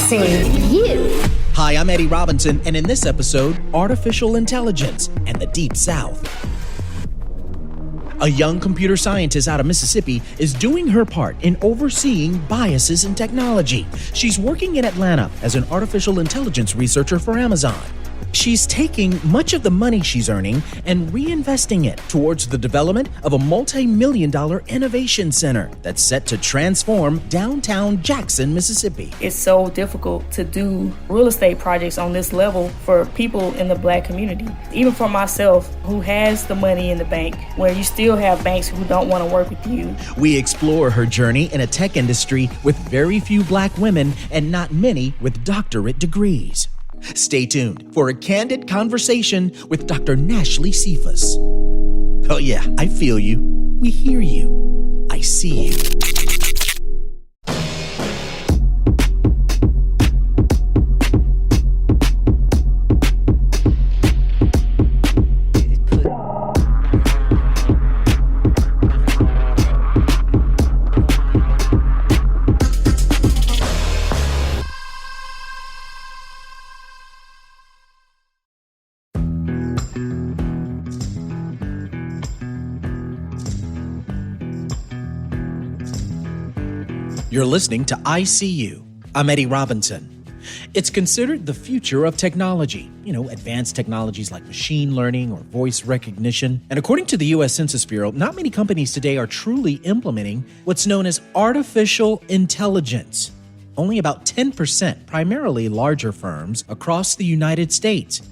see you. Hi, I'm Eddie Robinson, and in this episode, Artificial Intelligence and the Deep South. A young computer scientist out of Mississippi is doing her part in overseeing biases in technology. She's working in Atlanta as an artificial intelligence researcher for Amazon. She's taking much of the money she's earning and reinvesting it towards the development of a multi-million-dollar innovation center that's set to transform downtown Jackson, Mississippi. It's so difficult to do real estate projects on this level for people in the Black community. Even for myself, who has the money in the bank, where you still have banks who don't want to work with you. We explore her journey in a tech industry with very few Black women and not many with doctorate degrees. Stay tuned for a candid conversation with Dr. Nashley Cephas. Oh yeah, I feel you. We hear you. I see you. You're listening to ICU. I'm Eddie Robinson. It's considered the future of technology. Advanced technologies like machine learning or voice recognition. And according to the U.S. Census Bureau, not many companies today are truly implementing what's known as artificial intelligence. Only about 10%, primarily larger firms across the United States.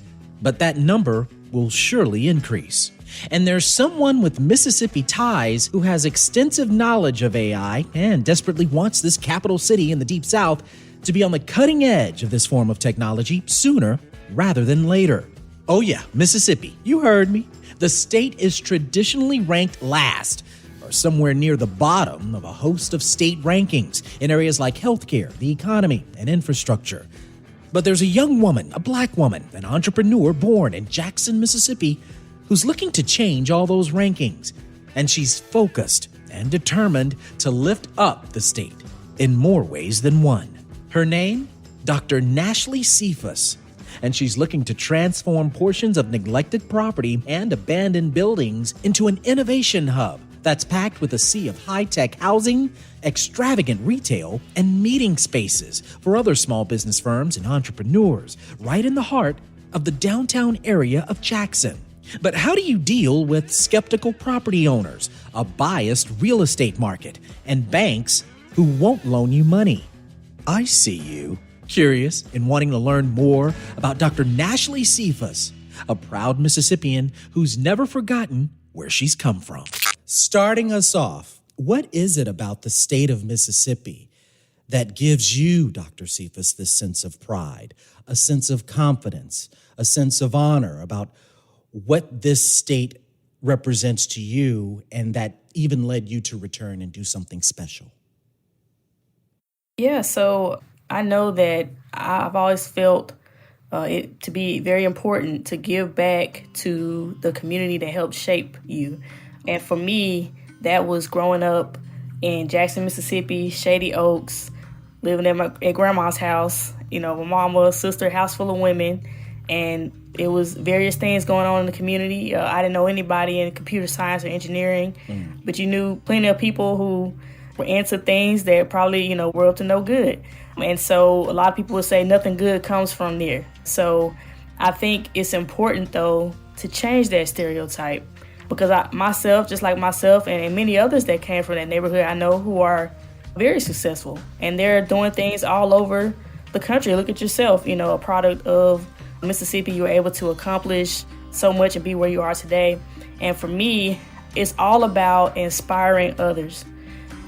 But that number will surely increase. And there's someone with Mississippi ties who has extensive knowledge of AI and desperately wants this capital city in the Deep South to be on the cutting edge of this form of technology sooner rather than later. Oh yeah, Mississippi, you heard me. The state is traditionally ranked last or somewhere near the bottom of a host of state rankings in areas like healthcare, the economy, and infrastructure. But there's a young woman, a Black woman, an entrepreneur born in Jackson, Mississippi, who's looking to change all those rankings. And she's focused and determined to lift up the state in more ways than one. Her name? Dr. Nashley Cephas. And she's looking to transform portions of neglected property and abandoned buildings into an innovation hub that's packed with a sea of high-tech housing, extravagant retail, and meeting spaces for other small business firms and entrepreneurs right in the heart of the downtown area of Jackson. But how do you deal with skeptical property owners, a biased real estate market, and banks who won't loan you money? I see you. Curious and wanting to learn more about Dr. Nashley Cephas, a proud Mississippian who's never forgotten where she's come from. Starting us off, what is it about the state of Mississippi that gives you, Dr. Cephas, this sense of pride, a sense of confidence, a sense of honor about what this state represents to you, and that even led you to return and do something special? Yeah, so I know that I've always felt it to be very important to give back to the community that helped shape you. And for me, that was growing up in Jackson, Mississippi, Shady Oaks, living at grandma's house, my mama, sister, house full of women. And it was various things going on in the community. I didn't know anybody in computer science or engineering, but you knew plenty of people who were into things that probably, were up to no good. And so a lot of people would say nothing good comes from there. So I think it's important, though, to change that stereotype, because just like myself and many others that came from that neighborhood, I know who are very successful, and they're doing things all over the country. Look at yourself, a product of Mississippi. You were able to accomplish so much and be where you are today. And for me, it's all about inspiring others.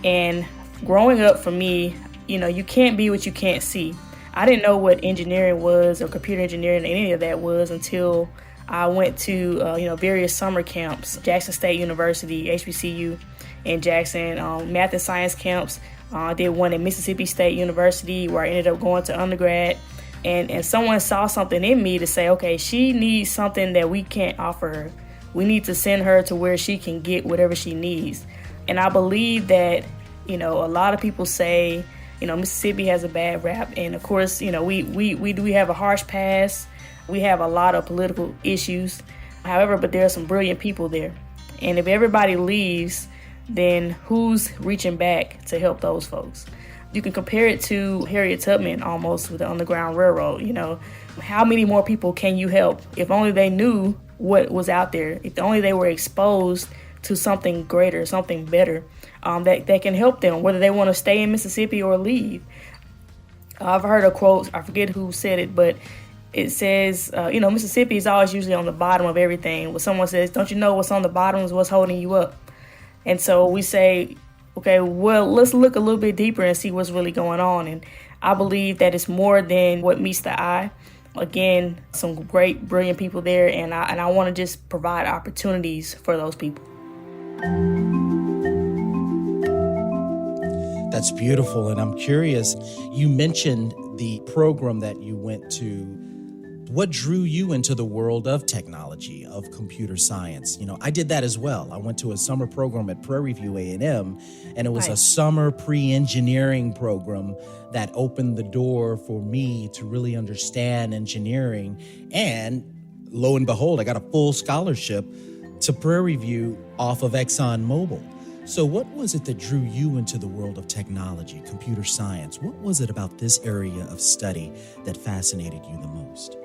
And growing up for me, you can't be what you can't see. I didn't know what engineering was or computer engineering, any of that was, until I went to various summer camps, Jackson State University, HBCU in Jackson, math and science camps. I did one at Mississippi State University where I ended up going to undergrad. And someone saw something in me to say, okay, she needs something that we can't offer her. We need to send her to where she can get whatever she needs. And I believe that, a lot of people say Mississippi has a bad rap. And of course, we have a harsh past. We have a lot of political issues. However, but there are some brilliant people there. And if everybody leaves, then who's reaching back to help those folks? You can compare it to Harriet Tubman almost with the Underground Railroad. How many more people can you help? If only they knew what was out there, if only they were exposed to something greater, something better, that can help them, whether they want to stay in Mississippi or leave. I've heard a quote, I forget who said it, but it says, Mississippi is always usually on the bottom of everything. When someone says, don't you know what's on the bottom is what's holding you up? And so we say, okay, well, let's look a little bit deeper and see what's really going on. And I believe that it's more than what meets the eye. Again, some great, brilliant people there, and I want to just provide opportunities for those people. That's beautiful. And I'm curious, you mentioned the program that you went to. What drew you into the world of technology, of computer science? I did that as well. I went to a summer program at Prairie View A&M, and it was a summer pre-engineering program that opened the door for me to really understand engineering. And lo and behold, I got a full scholarship to Prairie View off of ExxonMobil. So what was it that drew you into the world of technology, computer science? What was it about this area of study that fascinated you the most?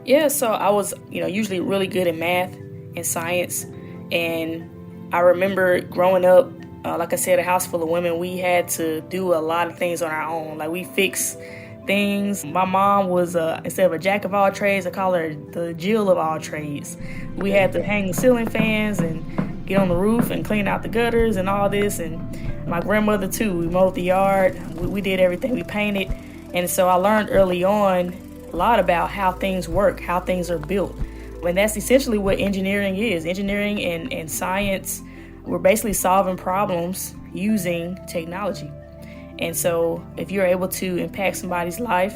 Yeah, so I was, usually really good at math and science. And I remember growing up, like I said, a house full of women, we had to do a lot of things on our own. Like we fixed things. My mom was, instead of a jack of all trades, I call her the Jill of all trades. We had to hang the ceiling fans and get on the roof and clean out the gutters and all this. And my grandmother too, we mowed the yard. We did everything. We painted. And so I learned early on a lot about how things work, how things are built. And that's essentially what engineering is. Engineering and science, we're basically solving problems using technology. And so if you're able to impact somebody's life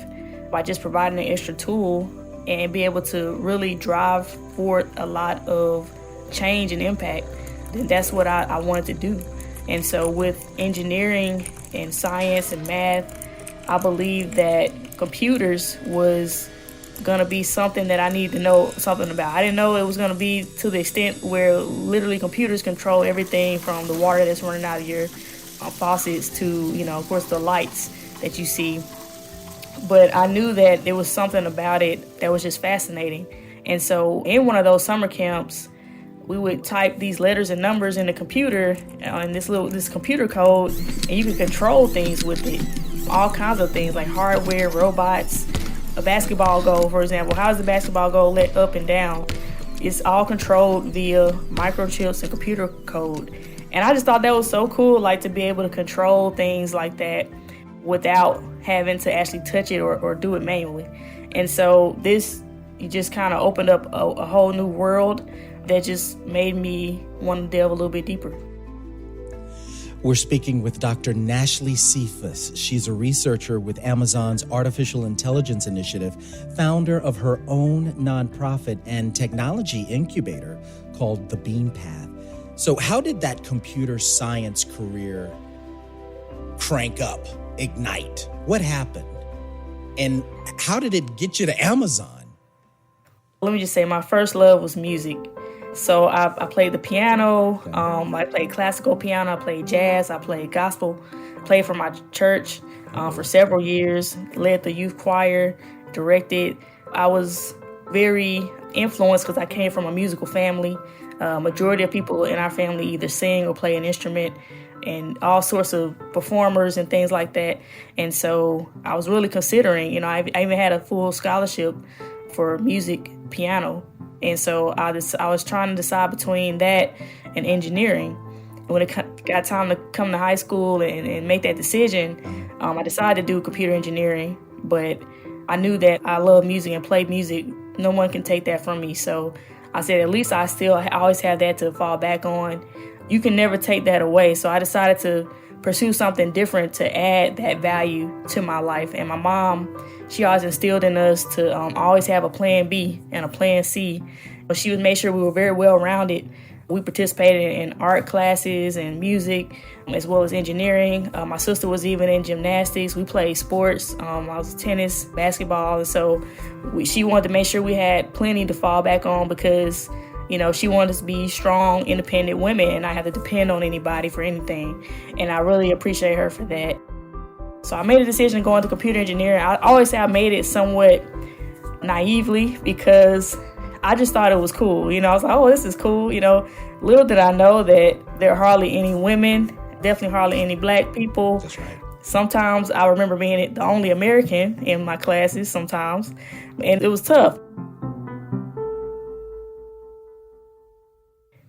by just providing an extra tool and be able to really drive forward a lot of change and impact, then that's what I wanted to do. And so with engineering and science and math, I believe that computers was going to be something that I needed to know something about. I didn't know it was going to be to the extent where literally computers control everything from the water that's running out of your faucets to, of course, the lights that you see. But I knew that there was something about it that was just fascinating. And so in one of those summer camps, we would type these letters and numbers in the computer, in this computer code, and you could control things with it. All kinds of things like hardware, robots, a basketball goal, for example. How does the basketball goal let up and down? It's all controlled via microchips and computer code. And I just thought that was so cool, like to be able to control things like that without having to actually touch it or do it manually. And so this just kind of opened up a whole new world that just made me want to delve a little bit deeper. We're speaking with Dr. Nashley Cephas. She's a researcher with Amazon's Artificial Intelligence Initiative, founder of her own nonprofit and technology incubator called The Bean Path. So how did that computer science career crank up, ignite? What happened? And how did it get you to Amazon? Let me just say my first love was music. So I played the piano, I played classical piano, I played jazz, I played gospel, played for my church for several years, led the youth choir, directed. I was very influenced because I came from a musical family. Majority of people in our family either sing or play an instrument, and all sorts of performers and things like that. And so I was really considering, I even had a full scholarship for music, piano. And so I was trying to decide between that and engineering. When it got time to come to high school and make that decision, I decided to do computer engineering. But I knew that I love music and play music. No one can take that from me. So I said, at least I always have that to fall back on. You can never take that away. So I decided to pursue something different to add that value to my life. And my mom, she always instilled in us to always have a plan B and a plan C. But she would make sure we were very well-rounded We participated in art classes and music, as well as engineering. My sister was even in gymnastics. We played sports. I was tennis, basketball. And so she wanted to make sure we had plenty to fall back on because, she wanted us to be strong, independent women and not have to depend on anybody for anything. And I really appreciate her for that. So I made a decision to go into computer engineering. I always say I made it somewhat naively because I just thought it was cool. I was like, oh, this is cool. Little did I know that there are hardly any women, definitely hardly any Black people. That's right. Sometimes I remember being the only American in my classes sometimes, and it was tough.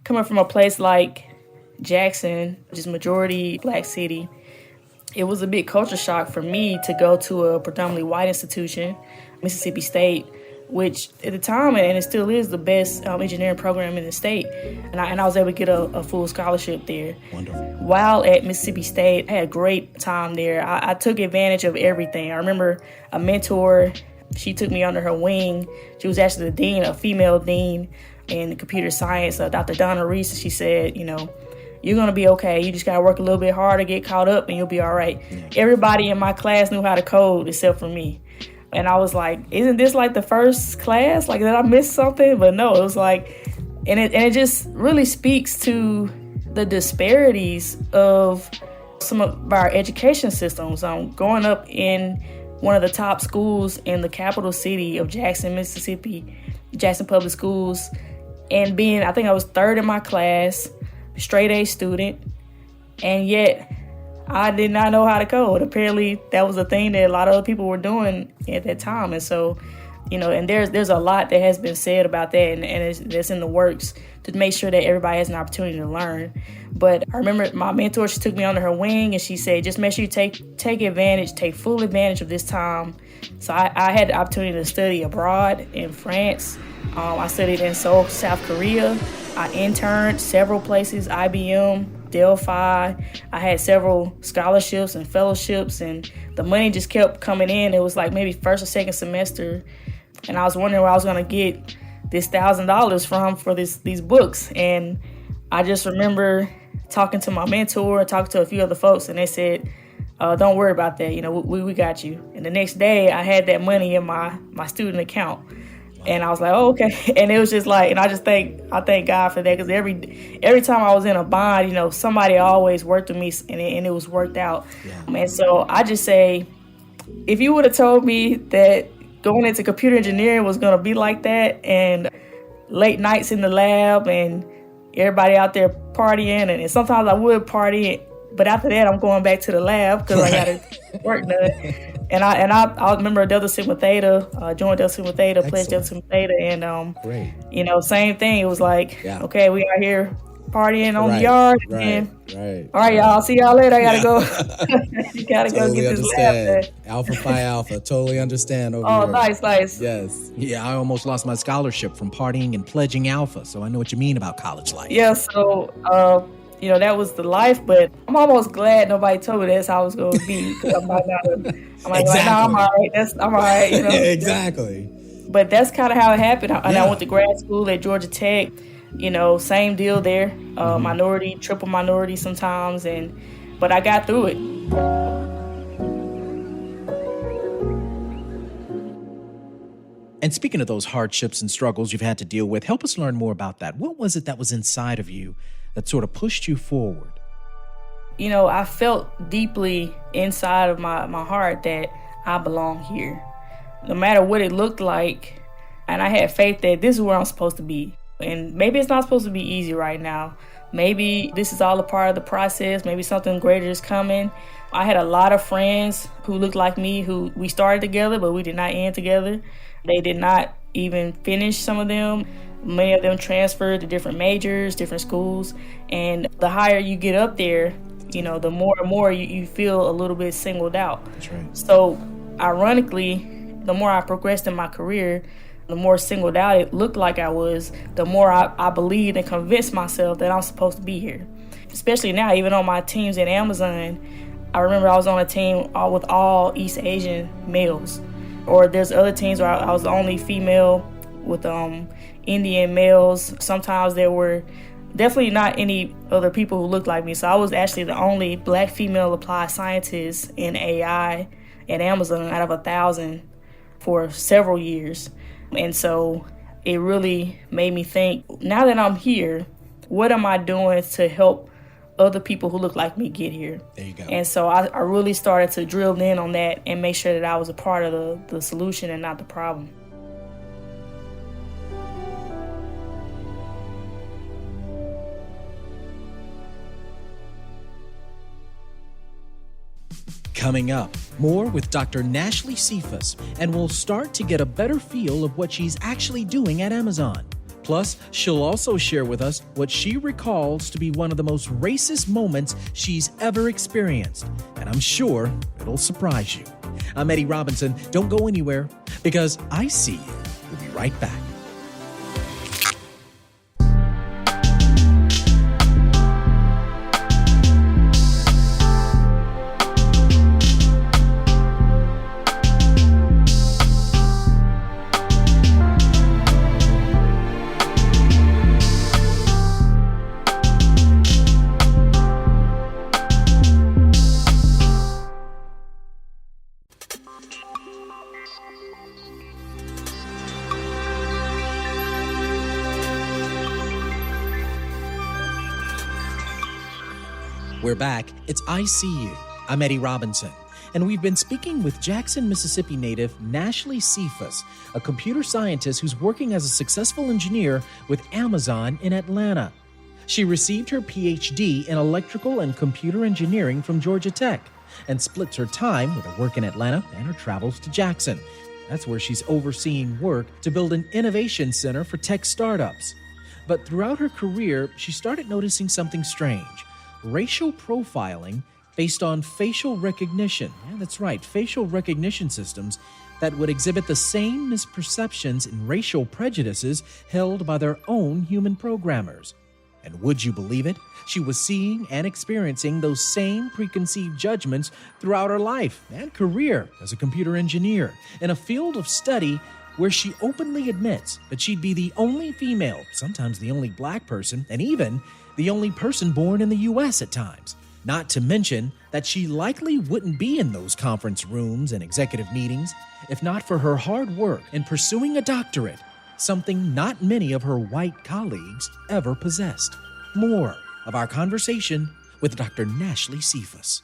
Coming from a place like Jackson, which is majority Black city, it was a big culture shock for me to go to a predominantly white institution, Mississippi State, which at the time, and it still is, the best engineering program in the state. And I was able to get a full scholarship there. Wonderful. While at Mississippi State, I had a great time there. I took advantage of everything. I remember a mentor, she took me under her wing. She was actually the dean, a female dean in computer science, Dr. Donna Reese. She said, you're going to be okay. You just got to work a little bit harder, get caught up, and you'll be all right. Yeah. Everybody in my class knew how to code except for me. And I was like, isn't this like the first class? Like, did I miss something? But no, it was like, and it just really speaks to the disparities of some of our education systems. Growing up in one of the top schools in the capital city of Jackson, Mississippi, Jackson Public Schools, and being, I think I was third in my class, straight A student, and yet I did not know how to code. Apparently, that was a thing that a lot of other people were doing at that time. And so, and there's a lot that has been said about that, and that's in the works to make sure that everybody has an opportunity to learn. But I remember my mentor, she took me under her wing, and she said, just make sure you take full advantage of this time. So I had the opportunity to study abroad in France. I studied in Seoul, South Korea. I interned several places, IBM, Delphi. I had several scholarships and fellowships, and the money just kept coming in. It was like maybe first or second semester, and I was wondering where I was going to get this $1,000 from for these books. And I just remember talking to my mentor, talking to a few other folks, and they said, don't worry about that. We got you. And the next day, I had that money in my student account. And I was like, oh, okay. And it was just like, and I thank God for that, because every time I was in a bind, somebody always worked with me, and it was worked out. Yeah. And so I just say, if you would have told me that going into computer engineering was going to be like that, and late nights in the lab, and everybody out there partying, and sometimes I would party, but after that I'm going back to the lab because I got to work done. And I remember Delta Sigma Theta, joined Delta Sigma Theta, pledged Delta Sigma Theta, and great. Same thing. It was like, okay, we are here partying on the yard, and all right, y'all, I'll see y'all later. I gotta go. You gotta go get this lab done. Alpha Phi Alpha, totally understand over here. Nice. Yes. Yeah, I almost lost my scholarship from partying and pledging Alpha, so I know what you mean about college life. Yeah, so that was the life, but I'm almost glad nobody told me that's how it was going to be. I might not have, exactly. Like, no, I'm all right. I'm all right. Exactly. But that's kind of how it happened. And I went to grad school at Georgia Tech. Same deal there. Minority, triple minority sometimes, but I got through it. And speaking of those hardships and struggles you've had to deal with, help us learn more about that. What was it that was inside of you that sort of pushed you forward? I felt deeply inside of my heart that I belong here, no matter what it looked like. And I had faith that this is where I'm supposed to be. And maybe it's not supposed to be easy right now. Maybe this is all a part of the process. Maybe something greater is coming. I had a lot of friends who looked like me, who we started together, but we did not end together. They did not even finish, some of them. Many of them transferred to different majors, different schools. And the higher you get up there, the more and more you feel a little bit singled out. That's right. So ironically, the more I progressed in my career, the more singled out it looked like I was, the more I believed and convinced myself that I'm supposed to be here. Especially now, even on my teams at Amazon, I remember I was on a team with all East Asian males. Or there's other teams where I was the only female with Indian males. Sometimes there definitely not any other people who looked like me. So I was actually the only Black female applied scientist in AI at Amazon out of 1,000 for several years. And so it really made me think, now that I'm here, what am I doing to help other people who look like me get here? There you go. And so I really started to drill in on that and make sure that I was a part of the solution and not the problem. Coming up, more with Dr. Nashley Cephas, and we'll start to get a better feel of what she's actually doing at Amazon. Plus, she'll also share with us what she recalls to be one of the most racist moments she's ever experienced. And I'm sure it'll surprise you. I'm Eddie Robinson. Don't go anywhere, because I See You. We'll be right back. We're back. It's I See You. I'm Eddie Robinson, and we've been speaking with Jackson, Mississippi native Nashley Cephas, a computer scientist who's working as a successful engineer with Amazon in Atlanta. She received her PhD in electrical and computer engineering from Georgia Tech and splits her time with her work in Atlanta and her travels to Jackson. That's where she's overseeing work to build an innovation center for tech startups. But throughout her career, she started noticing something strange. Racial profiling based on facial recognition. Yeah, that's right, facial recognition systems that would exhibit the same misperceptions and racial prejudices held by their own human programmers. And would you believe it? She was seeing and experiencing those same preconceived judgments throughout her life and career as a computer engineer in a field of study where she openly admits that she'd be the only female, sometimes the only Black person, and even the only person born in the U.S. at times. Not to mention that she likely wouldn't be in those conference rooms and executive meetings if not for her hard work in pursuing a doctorate, something not many of her white colleagues ever possessed. More of our conversation with Dr. Nashley Cephas.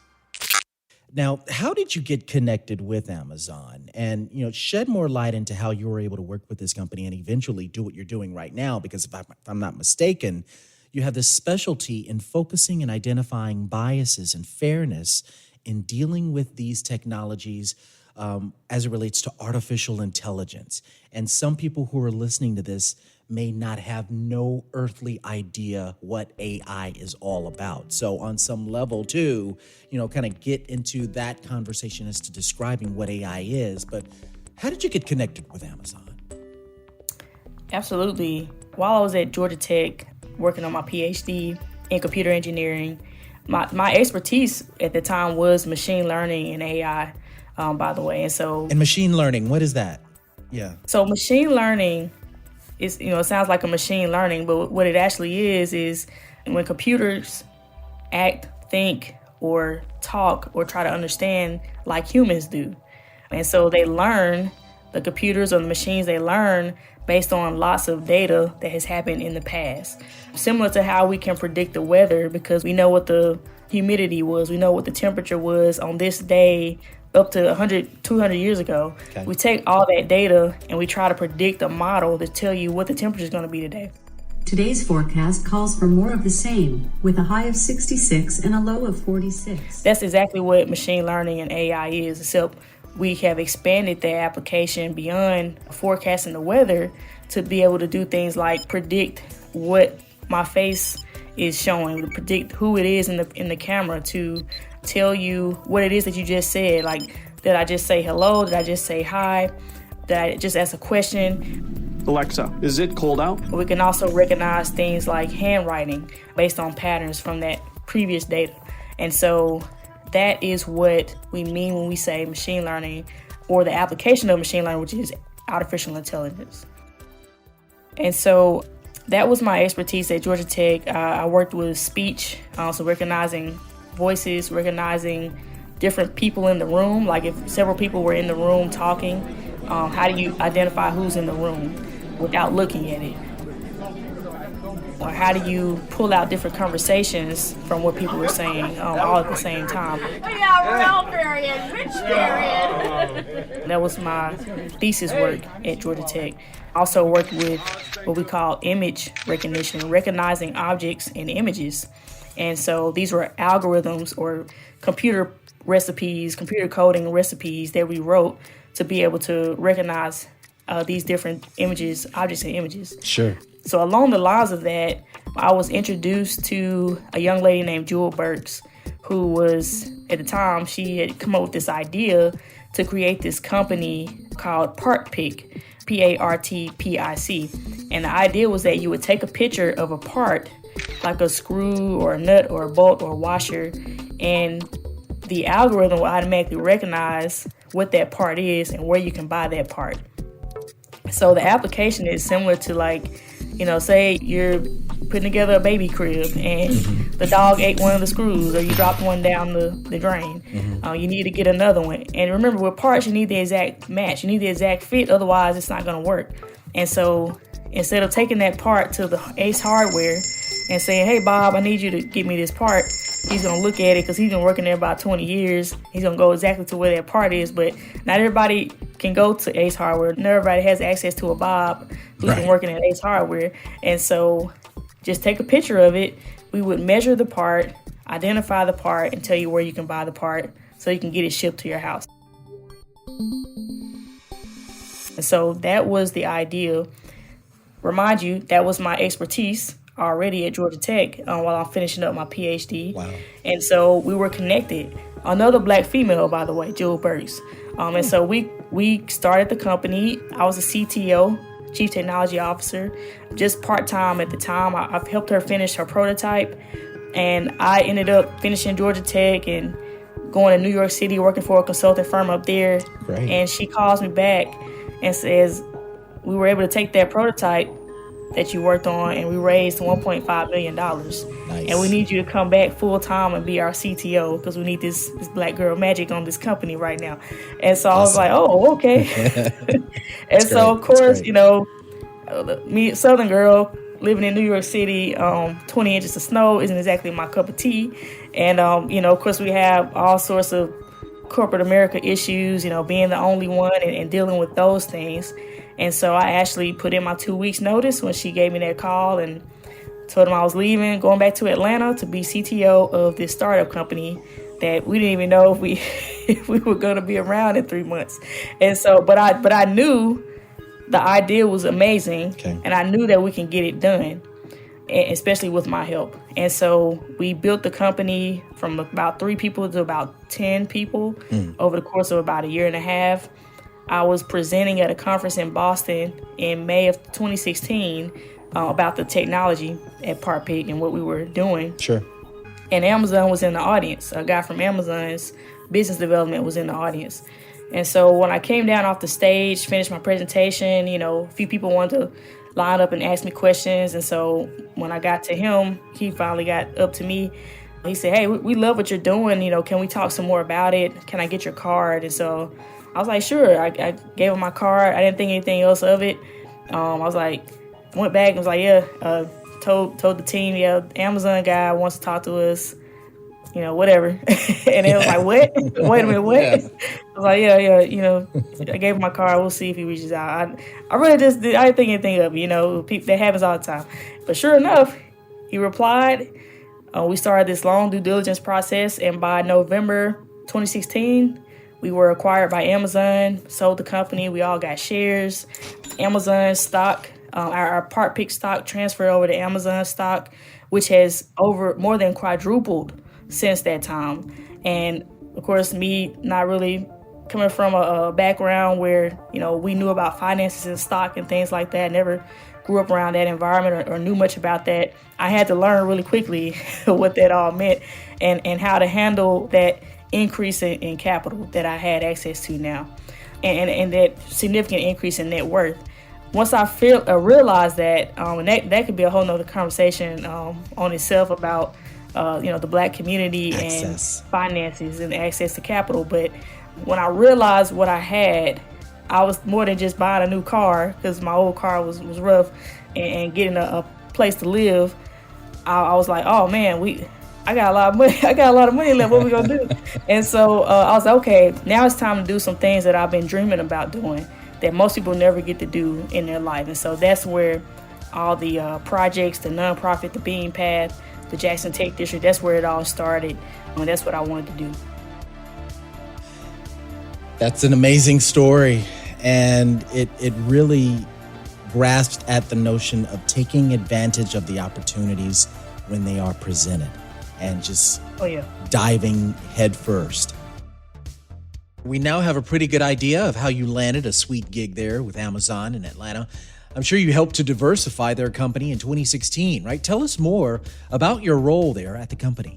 Now, how did you get connected with Amazon and, shed more light into how you were able to work with this company and eventually do what you're doing right now? Because if I'm not mistaken, you have this specialty in focusing and identifying biases and fairness in dealing with these technologies as it relates to artificial intelligence. And some people who are listening to this may not have no earthly idea what AI is all about. So on some level too, kind of get into that conversation as to describing what AI is. But how did you get connected with Amazon? Absolutely. While I was at Georgia Tech working on my PhD in computer engineering, my expertise at the time was machine learning and AI, by the way. And machine learning, what is that? Yeah. So machine learning is, it sounds like a machine learning, but what it actually is when computers act, think, or talk or try to understand like humans do. And so they learn, the computers or the machines, they learn based on lots of data that has happened in the past. Similar to how we can predict the weather because we know what the humidity was, we know what the temperature was on this day up to 100, 200 years ago. Okay. We take all that data and we try to predict a model to tell you what the temperature is going to be today. Today's forecast calls for more of the same, with a high of 66 and a low of 46. That's exactly what machine learning and AI is, except we have expanded the application beyond forecasting the weather to be able to do things like predict what my face is showing, to predict who it is in the camera, to tell you what it is that you just said. Like, did I just say hello? Did I just say hi? Did I just ask a question? Alexa, is it cold out? We can also recognize things like handwriting based on patterns from that previous data. And so that is what we mean when we say machine learning, or the application of machine learning, which is artificial intelligence. And so That was my expertise at Georgia Tech. I worked with speech, so recognizing voices, recognizing different people in the room. Like if several people were in the room talking, how do you identify who's in the room without looking at it? Or how do you pull out different conversations from what people were saying all at the same time? Yeah, real period, rich period. That was my thesis work at Georgia Tech. I also worked with what we call image recognition, recognizing objects and images. And so these were algorithms or computer recipes, computer coding recipes that we wrote to be able to recognize these different images, objects and images. Sure. So along the lines of that, I was introduced to a young lady named Jewel Burks, who was, at the time, she had come up with this idea to create this company called PartPic, P-A-R-T-P-I-C. And the idea was that you would take a picture of a part, like a screw or a nut or a bolt or a washer, and the algorithm will automatically recognize what that part is and where you can buy that part. So the application is similar to like, say you're putting together a baby crib and the dog ate one of the screws or you dropped one down the drain. You need to get another one. And remember, with parts, you need the exact match. You need the exact fit. Otherwise, it's not going to work. And so instead of taking that part to the Ace Hardware and saying, hey, Bob, I need you to get me this part, he's going to look at it because he's been working there about 20 years. He's going to go exactly to where that part is. But not everybody can go to Ace Hardware. Not everybody has access to a Bob who's been working at Ace Hardware. And so just take a picture of it. We would measure the part, identify the part, and tell you where you can buy the part so you can get it shipped to your house. And so that was the idea. Remind you, that was my expertise already at Georgia Tech while I'm finishing up my PhD. Wow. And so we were connected. Another Black female, by the way, Jewel Burks. And so we started the company. I was a CTO, Chief Technology Officer, just part-time at the time. I've helped her finish her prototype. And I ended up finishing Georgia Tech and going to New York City, working for a consulting firm up there. Great. And she calls me back and says, we were able to take that prototype that you worked on and we raised $1.5 million. Nice. And we need you to come back full time and be our CTO because we need this Black girl magic on this company right now. And so I was like, oh, okay. And so, of course, me, Southern girl, living in New York City, 20 inches of snow isn't exactly my cup of tea. And, of course, we have all sorts of corporate America issues, being the only one and dealing with those things. And so I actually put in my 2 weeks notice when she gave me that call and told them I was leaving, going back to Atlanta to be CTO of this startup company that we didn't even know if we were going to be around in 3 months. And so, but I knew the idea was amazing, okay, and I knew that we can get it done, especially with my help. And so we built the company from about 3 people to about 10 people over the course of about a year and a half. I was presenting at a conference in Boston in May of 2016 about the technology at PartPic and what we were doing. Sure. And Amazon was in the audience. A guy from Amazon's business development was in the audience. And so when I came down off the stage, finished my presentation, a few people wanted to line up and ask me questions. And so when I got to him, he finally got up to me. He said, hey, we love what you're doing. Can we talk some more about it? Can I get your card? And so I was like, sure. I gave him my card. I didn't think anything else of it. I was like, went back and was like, told the team, Amazon guy wants to talk to us, whatever. And they was like, what? Wait a minute, what? Yeah. I was like, I gave him my card. We'll see if he reaches out. I really I didn't think anything of it, that happens all the time. But sure enough, he replied. We started this long due diligence process, and by November 2016, we were acquired by Amazon, sold the company. We all got shares. Amazon stock, our PartPic stock transferred over to Amazon stock, which has more than quadrupled since that time. And of course, me not really coming from a background where, we knew about finances and stock and things like that, never grew up around that environment or knew much about that. I had to learn really quickly what that all meant and how to handle that increase in capital that I had access to now and that significant increase in net worth. once I realized that, and that could be a whole nother conversation on itself about the Black community Access. and finances and access to capital. But when I realized what I had, I was more than just buying a new car, because my old car was rough, and getting a place to live. I was like, oh man, I got a lot of money. I got a lot of money left. What we gonna do? And so I was like, okay, now it's time to do some things that I've been dreaming about doing that most people never get to do in their life. And so that's where all the projects, the nonprofit, the Bean Path, the Jackson Tech District, that's where it all started. And that's what I wanted to do. That's an amazing story. And it really grasped at the notion of taking advantage of the opportunities when they are presented and just diving head first. We now have a pretty good idea of how you landed a sweet gig there with Amazon in Atlanta. I'm sure you helped to diversify their company in 2016, right? Tell us more about your role there at the company.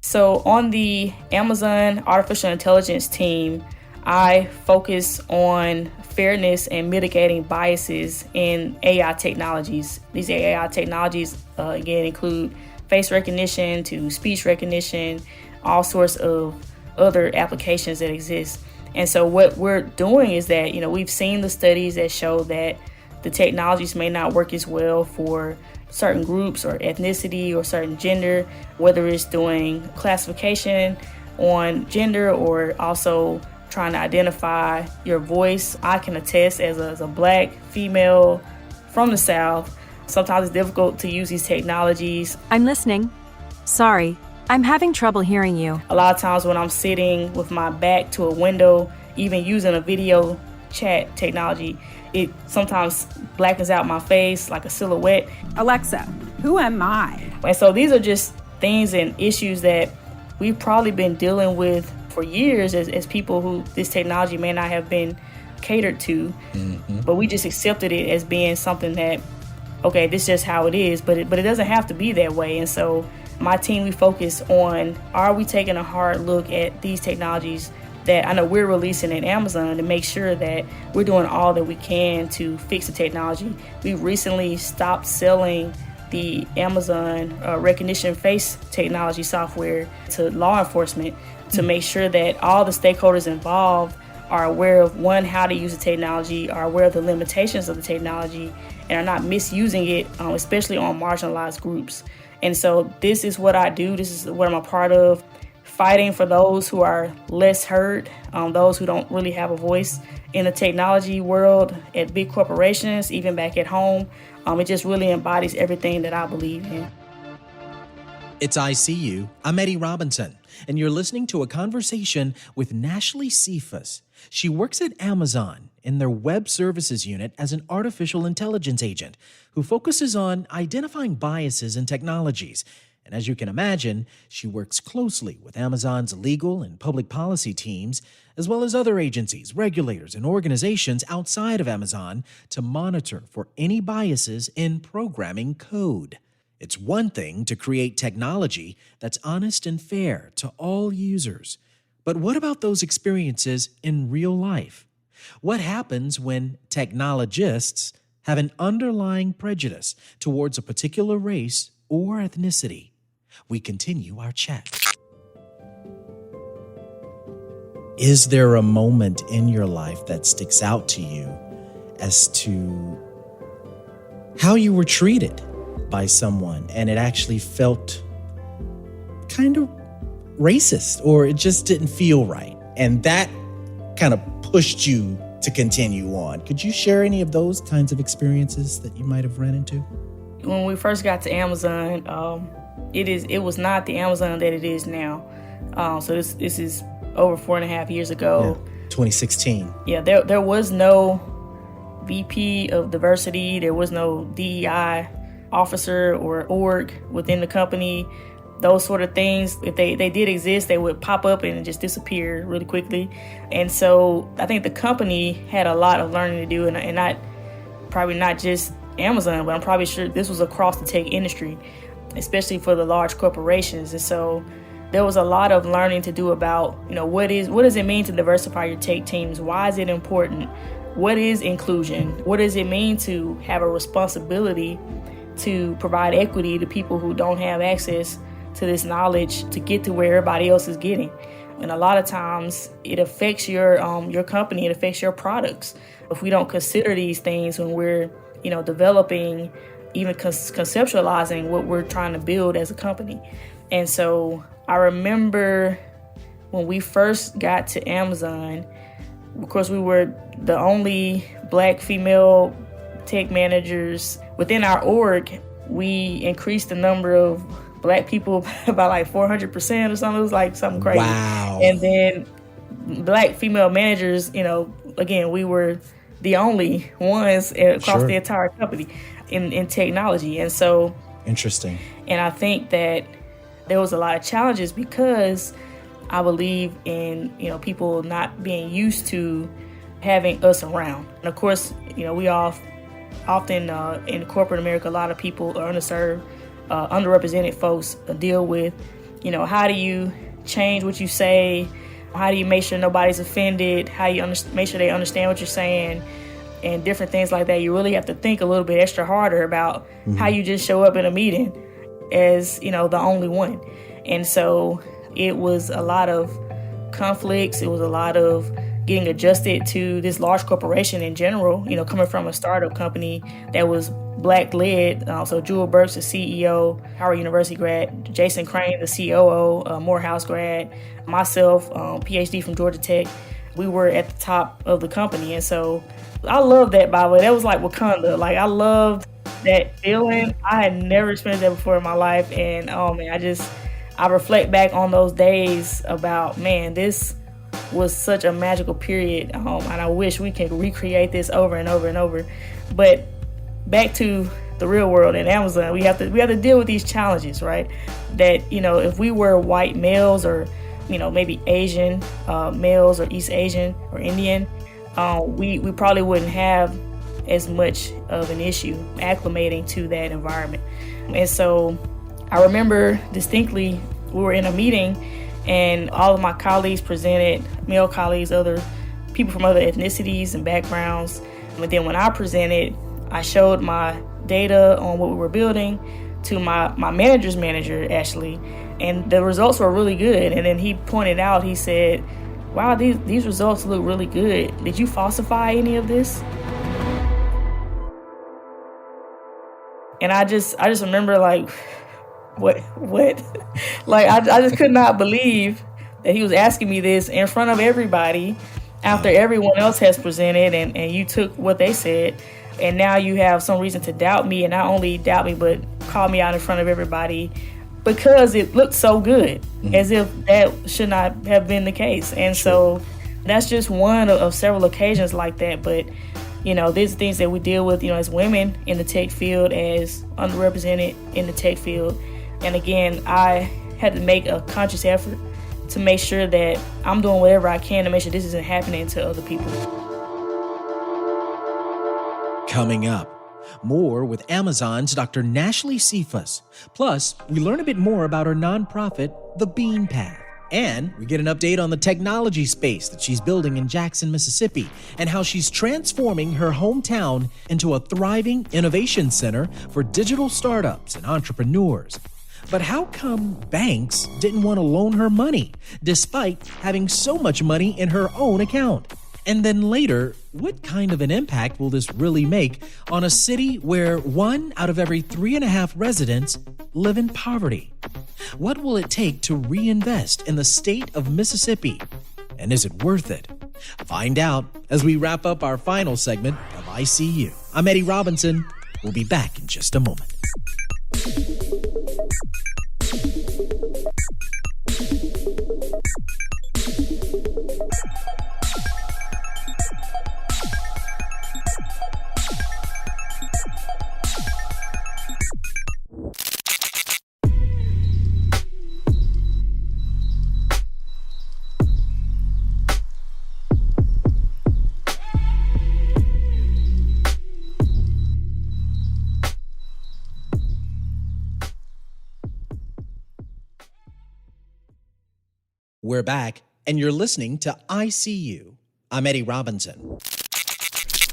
So on the Amazon Artificial Intelligence team, I focus on fairness and mitigating biases in AI technologies. These AI technologies, again, include face recognition to speech recognition, all sorts of other applications that exist. And so what we're doing is that, we've seen the studies that show that the technologies may not work as well for certain groups or ethnicity or certain gender, whether it's doing classification on gender or also trying to identify your voice. I can attest as a Black female from the South, sometimes it's difficult to use these technologies. I'm listening. Sorry, I'm having trouble hearing you. A lot of times when I'm sitting with my back to a window, even using a video chat technology, it sometimes blackens out my face like a silhouette. Alexa, who am I? And so these are just things and issues that we've probably been dealing with for years as people who this technology may not have been catered to, but we just accepted it as being something that, okay, this is just how it is, but it doesn't have to be that way. And so my team, we focus on, are we taking a hard look at these technologies that I know we're releasing at Amazon to make sure that we're doing all that we can to fix the technology. We recently stopped selling the Amazon recognition face technology software to law enforcement to make sure that all the stakeholders involved are aware of, one, how to use the technology, are aware of the limitations of the technology, and are not misusing it, especially on marginalized groups. And so this is what I do. This is what I'm a part of, fighting for those who are less heard, those who don't really have a voice in the technology world, at big corporations, even back at home. It just really embodies everything that I believe in. It's ICU. I'm Eddie Robinson, and you're listening to a conversation with Nashley Cephas. She works at Amazon in their web services unit as an artificial intelligence agent who focuses on identifying biases in technologies. And as you can imagine, she works closely with Amazon's legal and public policy teams, as well as other agencies, regulators, and organizations outside of Amazon to monitor for any biases in programming code. It's one thing to create technology that's honest and fair to all users. But what about those experiences in real life? What happens when technologists have an underlying prejudice towards a particular race or ethnicity? We continue our chat. Is there a moment in your life that sticks out to you as to how you were treated by someone and it actually felt kind of racist, or it just didn't feel right, and that kind of pushed you to continue on? Could you share any of those kinds of experiences that you might have run into? When we first got to Amazon, it was not the Amazon that it is now. So this is over 4.5 years ago. Yeah, 2016. Yeah, there was no VP of diversity. There was no DEI officer or org within the company. Those sort of things, if they did exist, they would pop up and just disappear really quickly. And so I think the company had a lot of learning to do, and probably not just Amazon, but I'm probably sure this was across the tech industry, especially for the large corporations. And so there was a lot of learning to do about, what does it mean to diversify your tech teams? Why is it important? What is inclusion? What does it mean to have a responsibility to provide equity to people who don't have access to this knowledge to get to where everybody else is getting? And a lot of times it affects your company, it affects your products. If we don't consider these things when we're, developing, even conceptualizing what we're trying to build as a company. And so I remember when we first got to Amazon, of course, we were the only Black female tech managers within our org. We increased the number of Black people by like 400% or something. It was like something crazy. Wow. And then Black female managers, again, we were the only ones across the entire company in technology. And so interesting. And I think that there was a lot of challenges because I believe in, people not being used to having us around. And of course, we all often in corporate America, a lot of people are underserved, underrepresented folks deal with, how do you change what you say? How do you make sure nobody's offended? How you make sure they understand what you're saying? And different things like that. You really have to think a little bit extra harder about how you just show up in a meeting as, the only one. And so it was a lot of conflicts. It was a lot of getting adjusted to this large corporation in general, coming from a startup company that was Black led. So Jewel Burks, the CEO, Howard University grad, Jason Crane, the COO, Morehouse grad, myself, PhD from Georgia Tech. We were at the top of the company. And so I love that, by the way. That was like Wakanda. Like, I loved that feeling. I had never experienced that before in my life. And oh man, I reflect back on those days about, man, this was such a magical period. And I wish we could recreate this over and over and over. But back to the real world in Amazon, we have to deal with these challenges, right? That, if we were white males or, maybe Asian males or East Asian or Indian, we probably wouldn't have as much of an issue acclimating to that environment. And so I remember distinctly, we were in a meeting and all of my colleagues presented, male colleagues, other people from other ethnicities and backgrounds. And then when I presented, I showed my data on what we were building to my manager's manager, Ashley, and the results were really good. And then he pointed out, he said, wow, these results look really good. Did you falsify any of this? And I just remember like, what? Like, I just could not believe that he was asking me this in front of everybody after everyone else has presented and you took what they said. And now you have some reason to doubt me, and not only doubt me, but call me out in front of everybody because it looked so good, as if that should not have been the case. And so that's just one of several occasions like that. But, these are things that we deal with, as women in the tech field, as underrepresented in the tech field. And again, I had to make a conscious effort to make sure that I'm doing whatever I can to make sure this isn't happening to other people. Coming up, more with Amazon's Dr. Nashley Cephas. Plus, we learn a bit more about her nonprofit, The Bean Path. And we get an update on the technology space that she's building in Jackson, Mississippi, and how she's transforming her hometown into a thriving innovation center for digital startups and entrepreneurs. But how come banks didn't want to loan her money, despite having so much money in her own account? And then later, what kind of an impact will this really make on a city where 1 out of every 3.5 residents live in poverty? What will it take to reinvest in the state of Mississippi? And is it worth it? Find out as we wrap up our final segment of ICU. I'm Eddie Robinson. We'll be back in just a moment. We're back, and you're listening to ICU. I'm Eddie Robinson.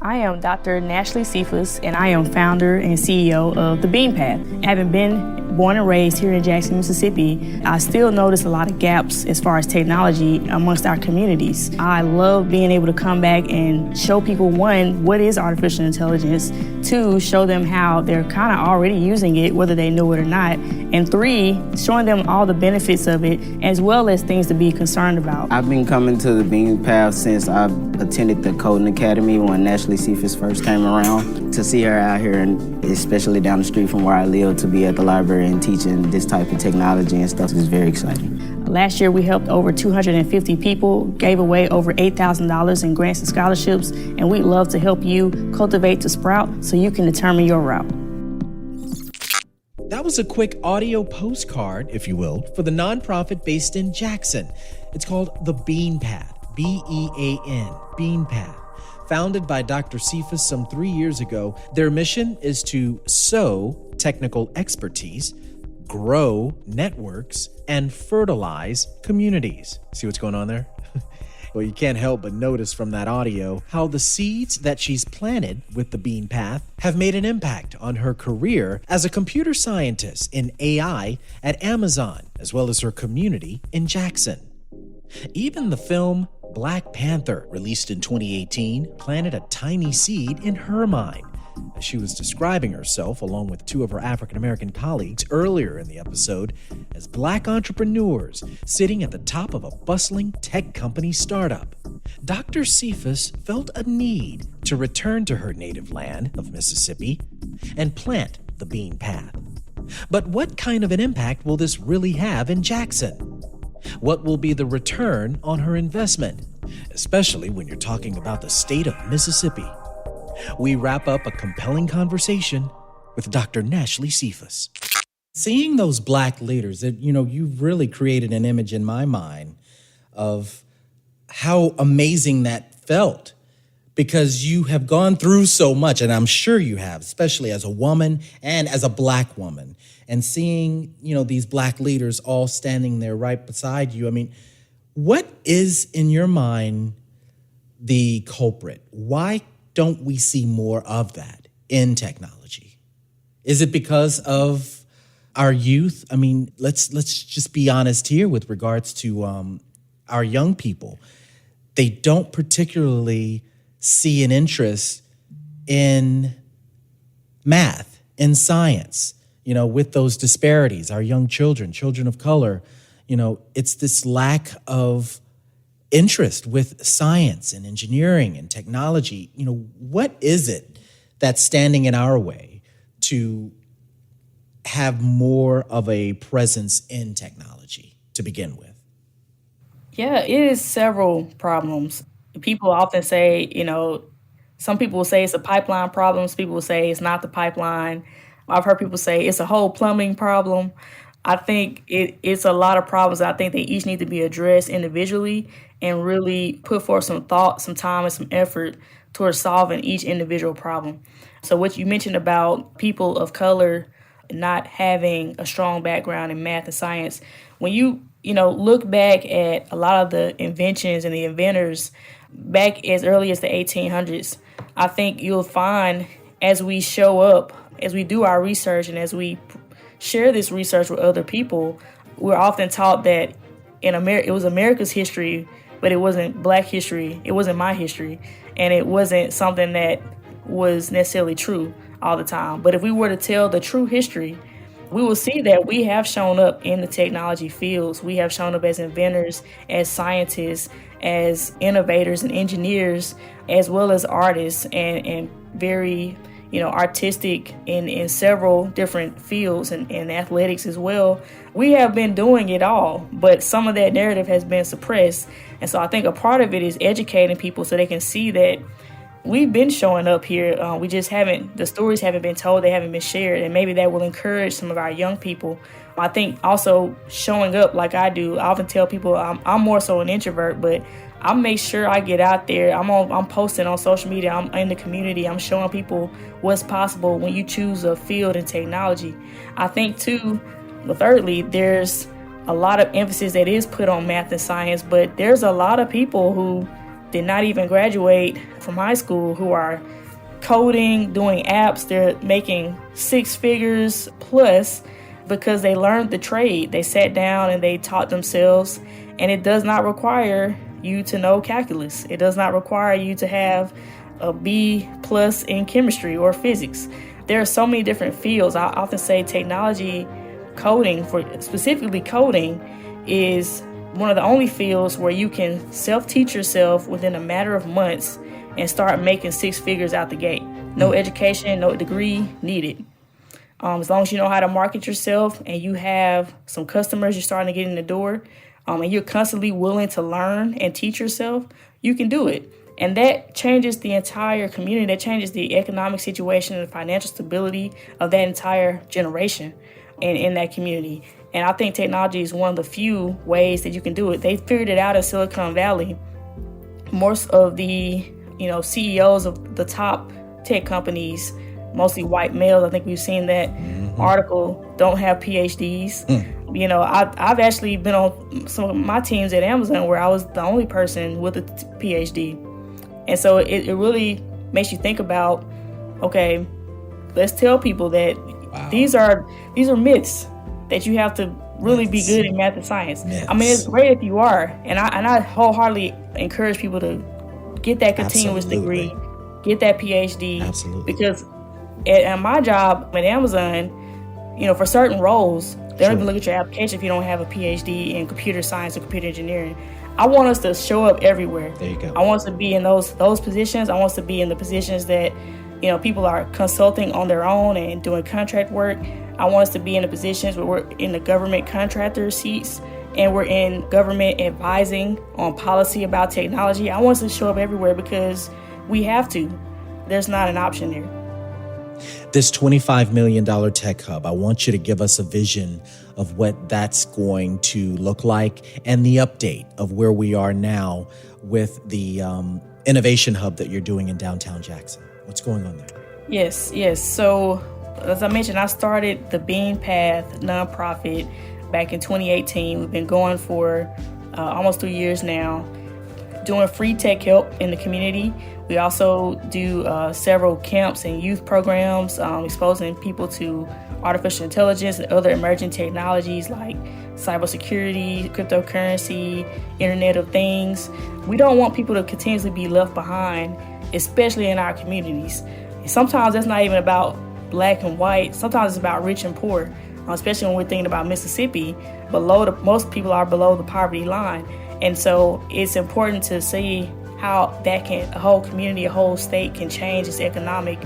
I am Dr. Nashley Cephas, and I am founder and CEO of The Bean Path. Having been born and raised here in Jackson, Mississippi, I still notice a lot of gaps as far as technology amongst our communities. I love being able to come back and show people, one, what is artificial intelligence, two, show them how they're kind of already using it, whether they know it or not, and three, showing them all the benefits of it, as well as things to be concerned about. I've been coming to the Bean Path since I attended the Coding Academy when Nashley Cephas first came around. To see her out here, and especially down the street from where I live, to be at the library and teaching this type of technology and stuff is very exciting. Last year, we helped over 250 people, gave away over $8,000 in grants and scholarships, and we'd love to help you cultivate to sprout so you can determine your route. That was a quick audio postcard, if you will, for the nonprofit based in Jackson. It's called The Bean Path, B-E-A-N, Bean Path. Founded by Dr. Cephas some 3 years ago, their mission is to sow technical expertise, grow networks, and fertilize communities. See what's going on there? Well, you can't help but notice from that audio how the seeds that she's planted with the Bean Path have made an impact on her career as a computer scientist in AI at Amazon, as well as her community in Jackson. Even the film Black Panther, released in 2018, planted a tiny seed in her mind. As she was describing herself, along with two of her African-American colleagues earlier in the episode, as Black entrepreneurs sitting at the top of a bustling tech company startup. Dr. Cephas felt a need to return to her native land of Mississippi and plant the Bean Path. But what kind of an impact will this really have in Jackson? What will be the return on her investment, especially when you're talking about the state of Mississippi? We wrap up a compelling conversation with Dr. Nashley Cephas. Seeing those Black leaders, you've really created an image in my mind of how amazing that felt, because you have gone through so much, and I'm sure you have, especially as a woman and as a Black woman, and seeing, these Black leaders all standing there right beside you. I mean, what is in your mind the culprit? Why don't we see more of that in technology? Is it because of our youth? I mean, let's just be honest here with regards to our young people. They don't particularly see an interest in math, in science, with those disparities, our young children of color, it's this lack of interest with science and engineering and technology. What is it that's standing in our way to have more of a presence in technology to begin with? Yeah, it is several problems. People often say, some people will say it's a pipeline problem. Some people will say it's not the pipeline. I've heard people say it's a whole plumbing problem. I think it's a lot of problems. I think they each need to be addressed individually and really put forth some thought, some time, and some effort towards solving each individual problem. So what you mentioned about people of color not having a strong background in math and science, when you look back at a lot of the inventions and the inventors back as early as the 1800s, I think you'll find as we show up, as we do our research and as we share this research with other people, we're often taught that it was America's history, but it wasn't Black history, it wasn't my history, and it wasn't something that was necessarily true all the time. But if we were to tell the true history, we will see that we have shown up in the technology fields. We have shown up as inventors, as scientists, as innovators and engineers, as well as artists and very artistic in several different fields and athletics as well. We have been doing it all, but some of that narrative has been suppressed. And so I think a part of it is educating people so they can see that we've been showing up here. We just the stories haven't been told, they haven't been shared, and maybe that will encourage some of our young people. I think also showing up like I do, I often tell people I'm more so an introvert, but I make sure I get out there. I'm posting on social media. I'm in the community. I'm showing people what's possible when you choose a field in technology. I think too, thirdly, there's a lot of emphasis that is put on math and science, but there's a lot of people who did not even graduate from high school who are coding, doing apps. They're making six figures plus because they learned the trade. They sat down and they taught themselves, and it does not require you to know calculus. It does not require you to have a B plus in chemistry or physics. There are so many different fields. I often say technology coding, for specifically coding, is one of the only fields where you can self-teach yourself within a matter of months and start making six figures out the gate. No education, no degree needed. As long as you know how to market yourself and you have some customers you're starting to get in the door, and you're constantly willing to learn and teach yourself, you can do it. And that changes the entire community. That changes the economic situation and the financial stability of that entire generation in that community. And I think technology is one of the few ways that you can do it. They figured it out in Silicon Valley. Most of the CEOs of the top tech companies, mostly white males, I think we've seen that article, don't have PhDs. I've actually been on some of my teams at Amazon where I was the only person with a PhD. And so it really makes you think about, okay, let's tell people that these are myths, that you have to really be good in math and science. Myths. I mean, it's great if you are, and I wholeheartedly encourage people to get that continuous degree, get that PhD. Absolutely. Because at my job at Amazon, for certain roles, they don't even look at your application if you don't have a PhD in computer science or computer engineering. I want us to show up everywhere. There you go. I want us to be in those positions. I want us to be in the positions that people are consulting on their own and doing contract work. I want us to be in the positions where we're in the government contractor seats and we're in government advising on policy about technology. I want us to show up everywhere because we have to. There's not an option there. This $25 million tech hub, I want you to give us a vision of what that's going to look like and the update of where we are now with the innovation hub that you're doing in downtown Jackson. What's going on there? Yes. So, as I mentioned, I started the Bean Path nonprofit back in 2018. We've been going for almost 3 years now, doing free tech help in the community. We also do several camps and youth programs, exposing people to artificial intelligence and other emerging technologies like cybersecurity, cryptocurrency, Internet of Things. We don't want people to continuously be left behind, especially in our communities. Sometimes that's not even about black and white. Sometimes it's about rich and poor, especially when we're thinking about Mississippi. Most people are below the poverty line. And so it's important to see how that a whole community, a whole state can change its economic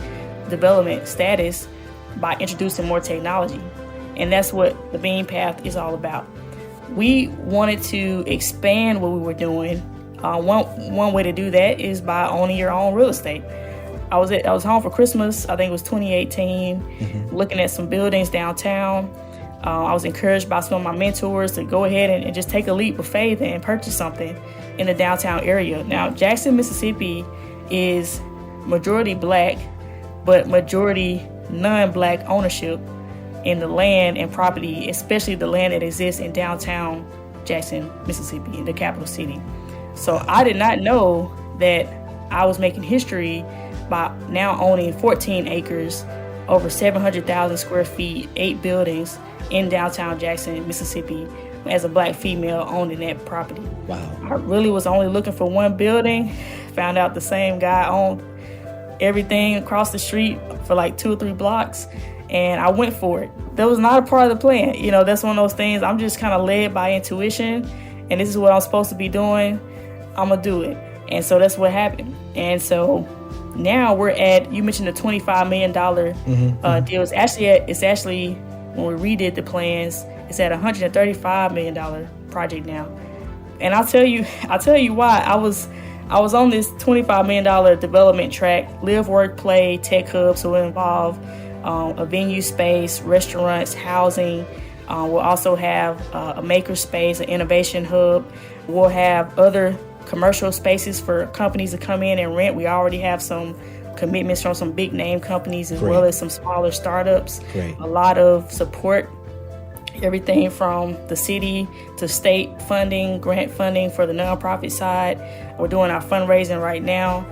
development status by introducing more technology. And that's what the Bean Path is all about. We wanted to expand what we were doing. One way to do that is by owning your own real estate. I was home for Christmas, I think it was 2018, looking at some buildings downtown. I was encouraged by some of my mentors to go ahead and just take a leap of faith and purchase something in the downtown area. Now, Jackson, Mississippi is majority black, but majority non-black ownership in the land and property, especially the land that exists in downtown Jackson, Mississippi, in the capital city. So I did not know that I was making history by now owning 14 acres, over 700,000 square feet, 8 buildings in downtown Jackson, Mississippi, as a black female owning that property. Wow. I really was only looking for one building. Found out the same guy owned everything across the street for like 2 or 3 blocks, and I went for it. That was not a part of the plan. That's one of those things, I'm just kind of led by intuition, and this is what I'm supposed to be doing. I'm going to do it. And so that's what happened. And so now we're at, you mentioned the $25 million deal. It's actually, when we redid the plans, it's at $135 million project now. And I'll tell you why. I was on this $25 million development track, live, work, play, tech hub. So it involved a venue space, restaurants, housing. We'll also have a maker space, an innovation hub. We'll have other commercial spaces for companies to come in and rent. We already have some commitments from some big name companies as well as some smaller startups. Great. A lot of support everything from the city to state funding, grant funding for the nonprofit side. We're doing our fundraising right now.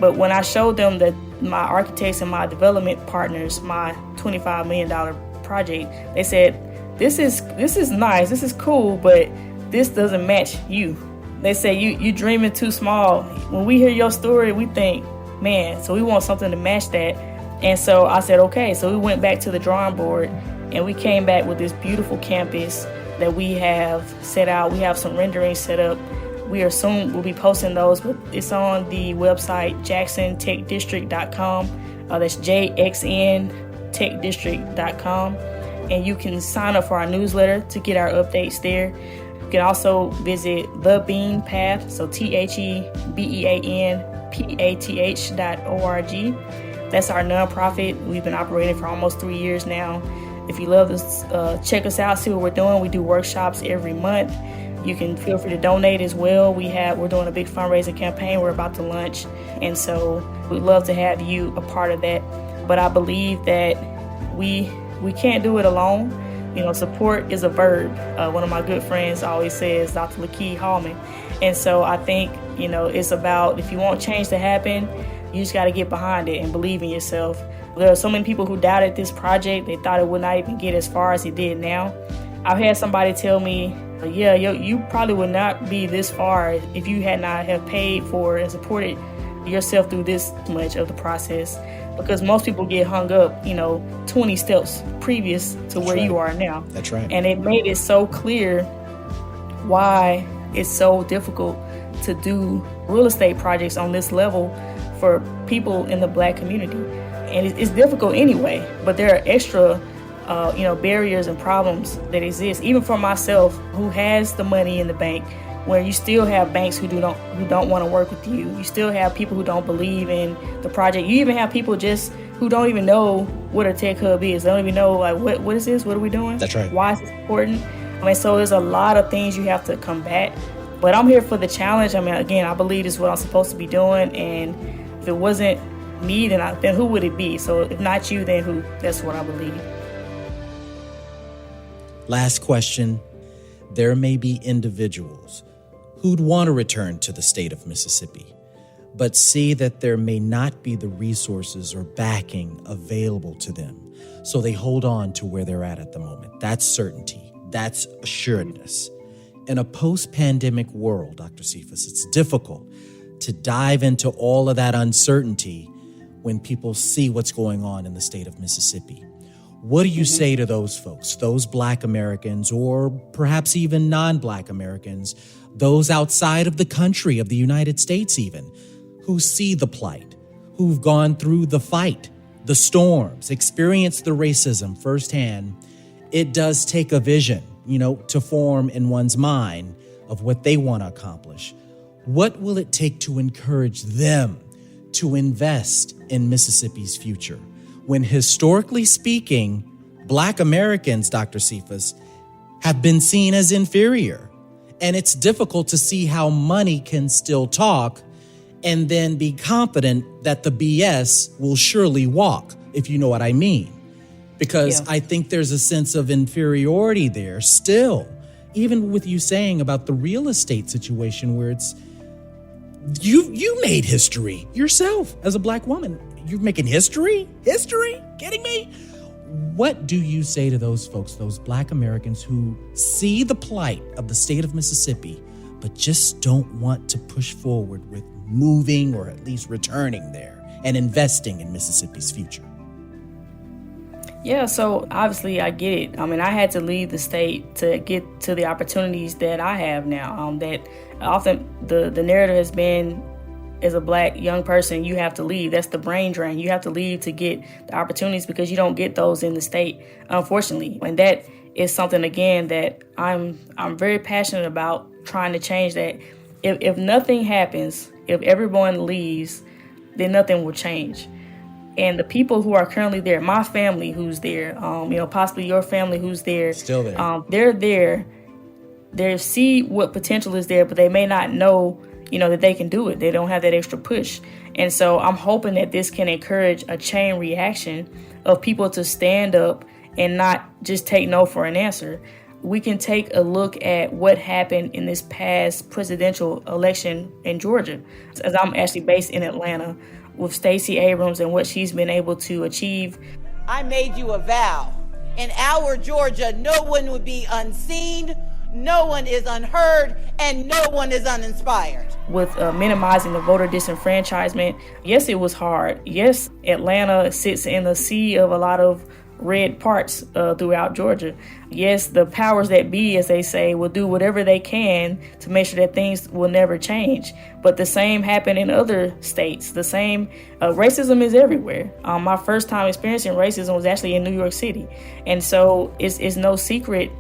But when I showed them that my architects and my development partners, my $25 million project, they said, this is nice, this is cool, but this doesn't match you. They say, you dreaming too small. When we hear your story, we think, man, so we want something to match that. And so I said, okay. So we went back to the drawing board and we came back with this beautiful campus that we have set out. We have some renderings set up. We'll be posting those, but it's on the website, jacksontechdistrict.com. That's JXNTechdistrict.com. And you can sign up for our newsletter to get our updates there. You can also visit The Bean Path, so TheBeanPath.org. That's our nonprofit. We've been operating for almost 3 years now. If you love this, check us out, see what we're doing. We do workshops every month. You can feel free to donate as well. We're doing a big fundraising campaign. We're about to launch. And so we'd love to have you a part of that. But I believe that we can't do it alone. Support is a verb. One of my good friends always says, Dr. Lakeith Hallman. And so I think, it's about, if you want change to happen, you just got to get behind it and believe in yourself. There are so many people who doubted this project. They thought it would not even get as far as it did now. I've had somebody tell me, you probably would not be this far if you had not have paid for and supported yourself through this much of the process. Because most people get hung up, 20 steps previous to where you are now. That's right. And it made it so clear why it's so difficult to do real estate projects on this level for people in the Black community. And it's difficult anyway, but there are extra barriers and problems that exist, even for myself, who has the money in the bank, where you still have banks who don't want to work with you. You still have people who don't believe in the project. You even have people who don't even know what a tech hub is. They don't even know, like, what is this? What are we doing? That's right. Why is this important? So there's a lot of things you have to combat. But I'm here for the challenge. Again, I believe this is what I'm supposed to be doing. And if it wasn't me, then who would it be? So if not you, then who? That's what I believe. Last question. There may be individuals who'd want to return to the state of Mississippi, but see that there may not be the resources or backing available to them. So they hold on to where they're at the moment. That's certainty. That's assuredness. In a post-pandemic world, Dr. Cephas, it's difficult to dive into all of that uncertainty when people see what's going on in the state of Mississippi. What do you say to those folks, those Black Americans, or perhaps even non-Black Americans, those outside of the country, of the United States even, who see the plight, who've gone through the fight, the storms, experienced the racism firsthand? It does take a vision, to form in one's mind of what they want to accomplish. What will it take to encourage them to invest in Mississippi's future, when historically speaking, Black Americans, Dr. Cephas, have been seen as inferior? And it's difficult to see how money can still talk and then be confident that the BS will surely walk, if you know what I mean. Because I think there's a sense of inferiority there still, even with you saying about the real estate situation where it's, you made history yourself as a Black woman. You're making history? History? Kidding me? What do you say to those folks, those Black Americans who see the plight of the state of Mississippi, but just don't want to push forward with moving or at least returning there and investing in Mississippi's future? Yeah, so obviously I get it. I had to leave the state to get to the opportunities that I have now. That often the narrative has been, as a Black young person, you have to leave. That's the brain drain. You have to leave to get the opportunities because you don't get those in the state, unfortunately. And that is something, again, that I'm very passionate about trying to change that. If nothing happens, if everyone leaves, then nothing will change. And the people who are currently there, my family who's there, possibly your family who's there, still there, they're there. They see what potential is there, but they may not know, that they can do it. They don't have that extra push. And so I'm hoping that this can encourage a chain reaction of people to stand up and not just take no for an answer. We can take a look at what happened in this past presidential election in Georgia, as I'm actually based in Atlanta, with Stacey Abrams and what she's been able to achieve. I made you a vow. In our Georgia, no one would be unseen, no one is unheard, and no one is uninspired. With minimizing the voter disenfranchisement, yes, it was hard. Yes, Atlanta sits in the sea of a lot of red parts throughout Georgia. Yes, the powers that be, as they say, will do whatever they can to make sure that things will never change. But the same happened in other states. The same racism is everywhere. My first time experiencing racism was actually in New York City. And so it's no secret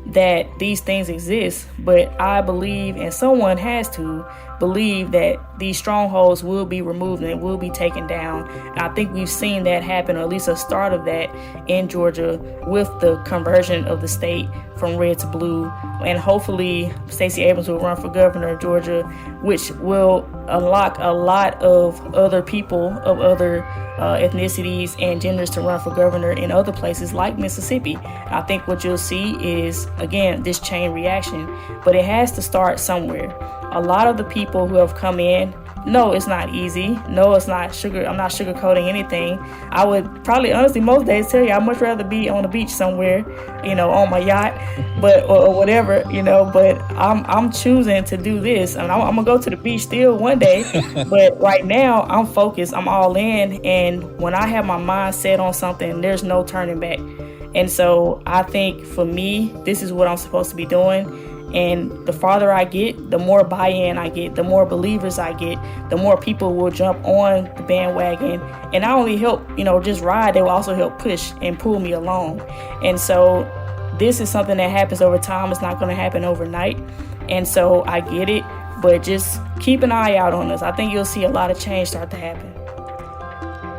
that these things exist, but I believe, and someone has to believe, that these strongholds will be removed and it will be taken down. And I think we've seen that happen, or at least a start of that in Georgia, with the conversion of the state from red to blue. And hopefully Stacey Abrams will run for governor of Georgia, which will unlock a lot of other people of other ethnicities and genders to run for governor in other places like Mississippi. I think what you'll see is, again, this chain reaction, but it has to start somewhere. A lot of the people who have come in, no, it's not easy. No, it's not sugar. I'm not sugarcoating anything. I would probably, honestly, most days tell you I'd much rather be on the beach somewhere, on my yacht, or whatever, but I'm choosing to do this. I mean, I'm gonna go to the beach still one day, but right now I'm focused. I'm all in, and when I have my mind set on something, there's no turning back. And so I think for me, this is what I'm supposed to be doing. And the farther I get, the more buy-in I get, the more believers I get, the more people will jump on the bandwagon. And not only help, just ride, they will also help push and pull me along. And so this is something that happens over time. It's not going to happen overnight. And so I get it, but just keep an eye out on us. I think you'll see a lot of change start to happen.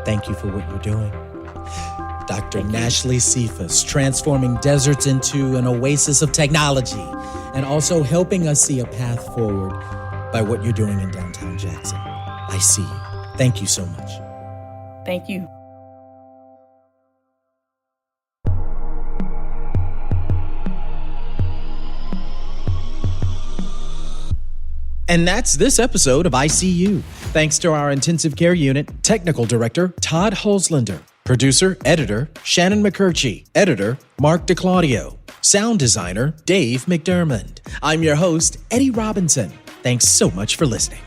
Thank you for what you're doing. Dr. Nashley Cephas, transforming deserts into an oasis of technology, and also helping us see a path forward by what you're doing in downtown Jackson. I see you. Thank you so much. Thank you. And that's this episode of ICU. Thanks to our intensive care unit technical director, Todd Holzlander, producer, editor, Shannon McCurchie, editor, Mark DeClaudio, sound designer, Dave McDermott. I'm your host, Eddie Robinson. Thanks so much for listening.